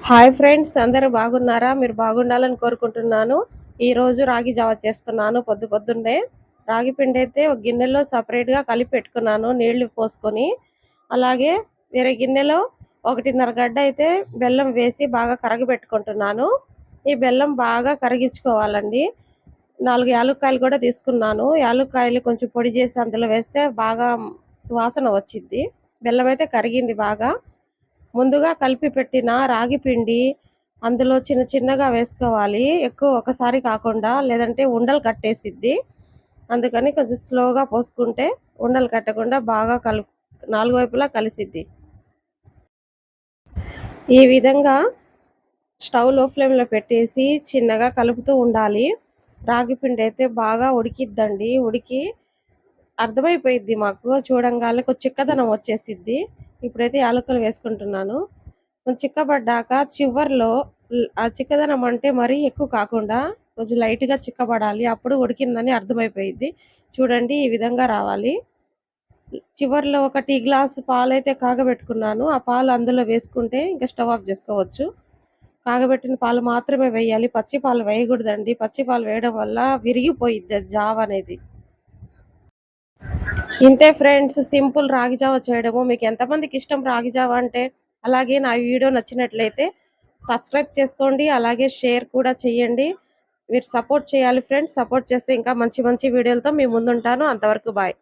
Hi friends, అందరూ బాగున్నారా? మీరు బాగుండాలని కోరుకుంటున్నాను. ఈరోజు రాగి జావ చేస్తున్నాను. పొద్దున్నే రాగి పిండి అయితే ఒక గిన్నెలో సపరేట్గా కలిపి పెట్టుకున్నాను నీళ్లు పోసుకొని. అలాగే వేరే గిన్నెలో 1.5 గడ్డ అయితే బెల్లం వేసి బాగా కరగబెట్టుకుంటున్నాను. ఈ బెల్లం బాగా కరిగించుకోవాలండి. 4 యాలుక్కాయలు కూడా తీసుకున్నాను. యాలుక్కాయలు కొంచెం పొడి చేసి అందులో వేస్తే బాగా సువాసన వచ్చిద్ది. బెల్లం అయితే కరిగింది బాగా. ముందుగా కలిపి పెట్టిన రాగి పిండి అందులో చిన్న చిన్నగా వేసుకోవాలి. ఎక్కువ ఒకసారి కాకుండా, లేదంటే ఉండలు కట్టేసిద్ది. అందుకని కొంచెం స్లోగా పోసుకుంటే ఉండలు కట్టకుండా బాగా నాలుగు వైపులా కలిసిద్ది. ఈ విధంగా స్టవ్ లో ఫ్లేమ్లో పెట్టేసి చిన్నగా కలుపుతూ ఉండాలి. రాగి పిండి అయితే బాగా ఉడికిద్దండి. ఉడికి అర్థమైపోయిద్ది మాకు చూడంగానే, కొంచెం చిక్కదనం వచ్చేసిద్ది. ఇప్పుడైతే యాలకులు వేసుకుంటున్నాను. చిక్కబడ్డాక చివర్లో ఆ చిక్కదనం అంటే మరీ ఎక్కువ కాకుండా కొంచెం లైట్గా చిక్కబడాలి. అప్పుడు ఉడికిందని అర్థమైపోయిద్ది. చూడండి, ఈ విధంగా రావాలి. చివర్లో ఒక టీ గ్లాస్ పాలైతే కాగబెట్టుకున్నాను. ఆ పాలు అందులో వేసుకుంటే ఇంకా స్టవ్ ఆఫ్ చేసుకోవచ్చు. కాగబెట్టిన పాలు మాత్రమే వేయాలి. పచ్చి పాలు వేయకూడదండి. పచ్చి పాలు వేయడం వల్ల విరిగిపోయిద్ది జావ అనేది. ఇంతే ఫ్రెండ్స్, సింపుల్ రాగి జావ చేయడము. మీకు ఎంతమందికి ఇష్టం రాగి జావ అంటే? అలాగే నా వీడియో నచ్చినట్లయితే సబ్స్క్రైబ్ చేసుకోండి, అలాగే షేర్ కూడా చేయండి. మీరు సపోర్ట్ చేయాలి ఫ్రెండ్స్. సపోర్ట్ చేస్తే ఇంకా మంచి మంచి వీడియోలతో మీ ముందుంటాను. అంతవరకు బాయ్.